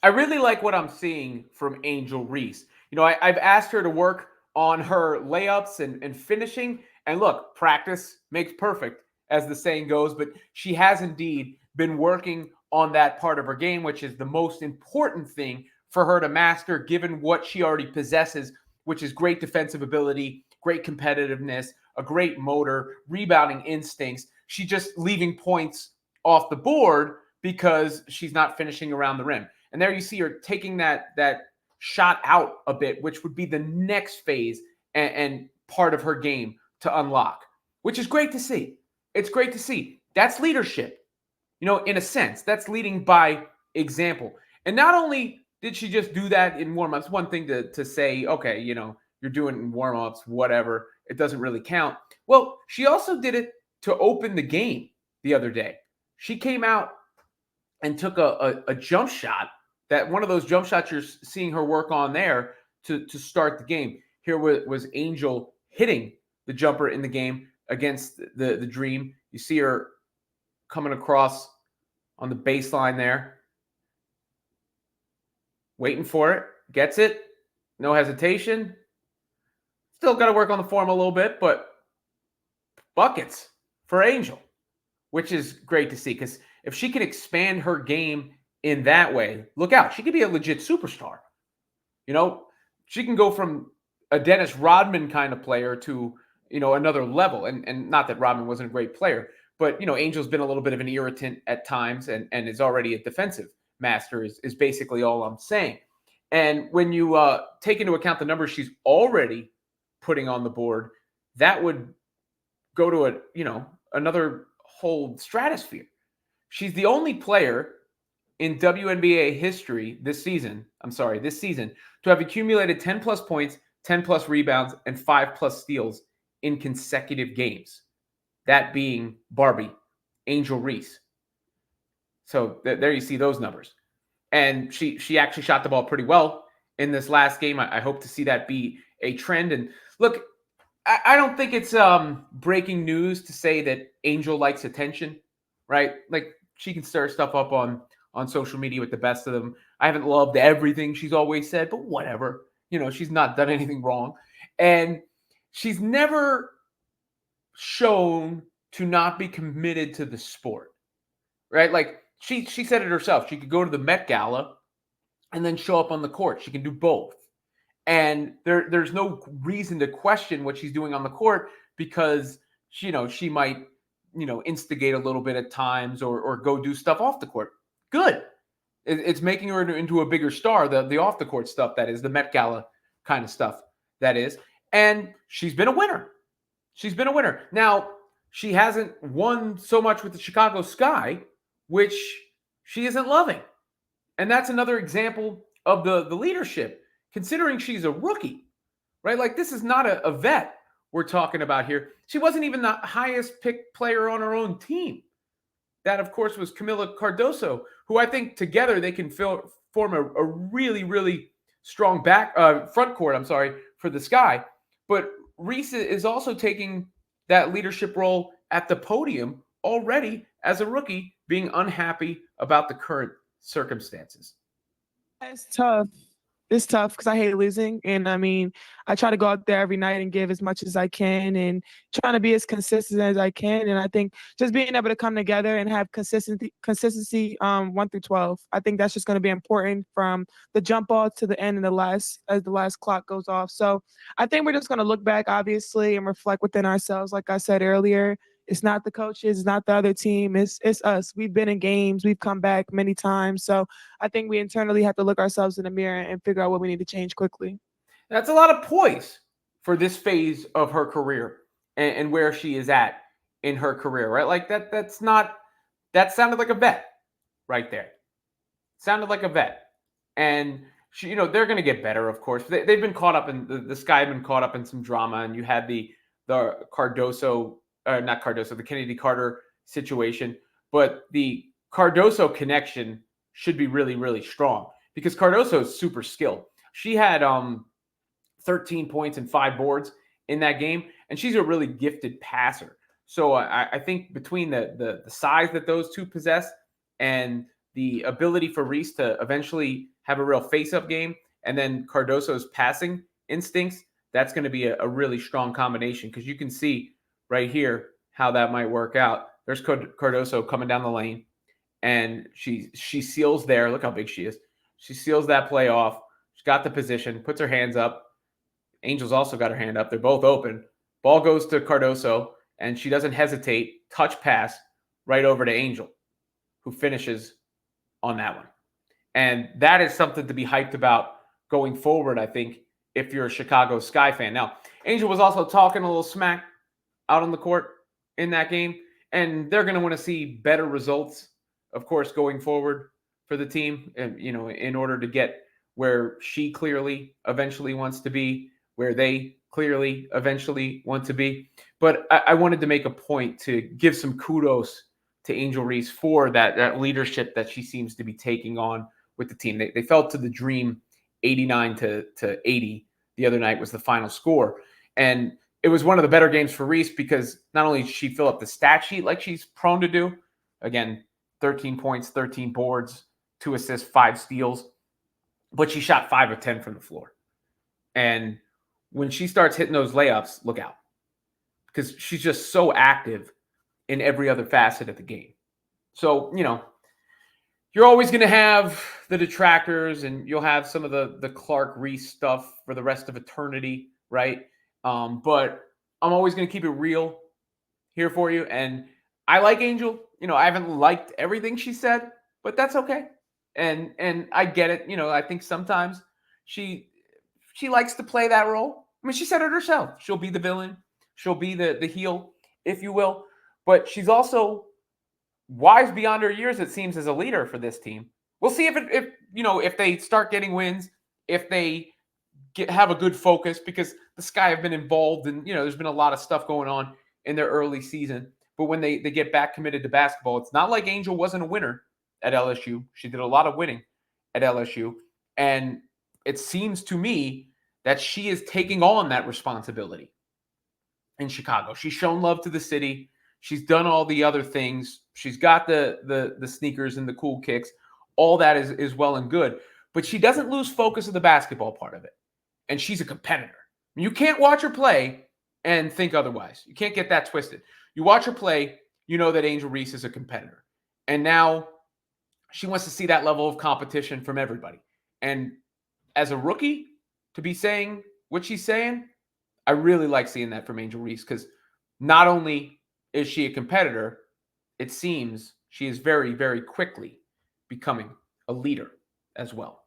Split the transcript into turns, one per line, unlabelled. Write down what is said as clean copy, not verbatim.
I really like what I'm seeing from Angel Reese. I've asked her to work on her layups and finishing. And look, practice makes perfect, as the saying goes. But she has indeed been working on that part of her game, which is the most important thing for her to master, given what she already possesses, which is great defensive ability, great competitiveness, a great motor, rebounding instincts. She's just leaving points off the board because she's not finishing around the rim. And there you see her taking that shot out a bit, which would be the next phase and part of her game to unlock, which is great to see. It's great to see. That's leadership, in a sense. That's leading by example. And not only did she just do that in warmups, one thing to say, okay, you're doing it in warmups, whatever, it doesn't really count. Well, she also did it to open the game the other day. She came out and took a jump shot, that one of those jump shots you're seeing her work on there to start the game. Here was Angel hitting the jumper in the game against the Dream. You see her coming across on the baseline there, waiting for it, gets it, no hesitation. Still got to work on the form a little bit, but buckets for Angel, which is great to see, because if she can expand her game in that way, look out. She could be a legit superstar. You know, she can go from a Dennis Rodman kind of player to, another level. And not that Rodman wasn't a great player, but, Angel's been a little bit of an irritant at times and is already a defensive master is basically all I'm saying. And when you take into account the numbers she's already putting on the board, that would go to another whole stratosphere. She's the only player in WNBA history this season, to have accumulated 10 plus points, 10 plus rebounds, and 5 plus steals in consecutive games. That being Barbie, Angel Reese. So there you see those numbers. And she actually shot the ball pretty well in this last game. I hope to see that be a trend. And look, I don't think it's breaking news to say that Angel likes attention, right? Like, she can stir stuff up on social media with the best of them. I haven't loved everything she's always said, but whatever. She's not done anything wrong. And she's never shown to not be committed to the sport, right? Like, she said it herself. She could go to the Met Gala and then show up on the court. She can do both. And there's no reason to question what she's doing on the court, because she might instigate a little bit at times or go do stuff off the court. Good. It's making her into a bigger star, the off the court stuff, that is, the Met Gala kind of stuff, that is. And she's been a winner. She's been a winner. Now, she hasn't won so much with the Chicago Sky, which she isn't loving. And that's another example of the leadership, considering she's a rookie, right? Like, this is not a vet we're talking about here. She wasn't even the highest picked player on her own team. That, of course, was Camila Cardoso, who I think together they can form a really, really strong front court, for the Sky. But Reese is also taking that leadership role at the podium already as a rookie, being unhappy about the current circumstances.
It's tough. It's tough because I hate losing, and I mean, I try to go out there every night and give as much as I can, and trying to be as consistent as I can. And I think just being able to come together and have consistency, 1 through 12. I think that's just going to be important from the jump ball to the end and as the last clock goes off. So I think we're just going to look back, obviously, and reflect within ourselves. Like I said earlier, it's not the coaches, it's not the other team, it's us. We've been in games, we've come back many times. So I think we internally have to look ourselves in the mirror and figure out what we need to change quickly.
That's a lot of poise for this phase of her career and where she is at in her career, right? Like, that's not, that sounded like a vet right there. Sounded like a vet. And they're going to get better, of course. They've been caught up in the Sky have been caught up in some drama, and you had the Cardoso, not Cardoso, the Kennedy Carter situation, but the Cardoso connection should be really, really strong, because Cardoso is super skilled. She had 13 points and 5 boards in that game, and she's a really gifted passer. So I think between the size that those two possess and the ability for Reese to eventually have a real face-up game, and then Cardoso's passing instincts, that's going to be a really strong combination, because you can see right here how that might work out. There's Cardoso coming down the lane, and she seals there. Look how big she is. She seals that play off. She's got the position, puts her hands up. Angel's also got her hand up. They're both open. Ball goes to Cardoso, and she doesn't hesitate. Touch pass right over to Angel, who finishes on that one. And that is something to be hyped about going forward, I think, if you're a Chicago Sky fan. Now, Angel was also talking a little smack out on the court in that game, and they're going to want to see better results, of course, going forward for the team, and, you know, in order to get where she clearly eventually wants to be, where they clearly eventually want to be. But I wanted to make a point to give some kudos to Angel Reese for that leadership that she seems to be taking on with the team. They fell to the dream 89 to 80 the other night was the final score. And it was one of the better games for Reese, because not only did she fill up the stat sheet like she's prone to do, again, 13 points, 13 boards, 2 assists, 5 steals, but she shot 5 of 10 from the floor. And when she starts hitting those layups, look out, because she's just so active in every other facet of the game. So, you know, you're always going to have the detractors, and you'll have some of the Clark Reese stuff for the rest of eternity, right? But I'm always going to keep it real here for you. And I like Angel. You know, I haven't liked everything she said, but that's okay. And I get it. You know, I think sometimes she likes to play that role. I mean, she said it herself. She'll be the villain. She'll be the heel, if you will. But she's also wise beyond her years, it seems, as a leader for this team. We'll see if they start getting wins, if they have a good focus, because the Sky have been involved, and, you know, there's been a lot of stuff going on in their early season. But when they get back committed to basketball, it's not like Angel wasn't a winner at LSU. She did a lot of winning at LSU. And it seems to me that she is taking on that responsibility in Chicago. She's shown love to the city. She's done all the other things. She's got the sneakers and the cool kicks. All that is well and good. But she doesn't lose focus of the basketball part of it. And she's a competitor. You can't watch her play and think otherwise. You can't get that twisted. You watch her play, you know that Angel Reese is a competitor. And now she wants to see that level of competition from everybody. And as a rookie, to be saying what she's saying, I really like seeing that from Angel Reese, because not only is she a competitor, it seems she is very, very quickly becoming a leader as well.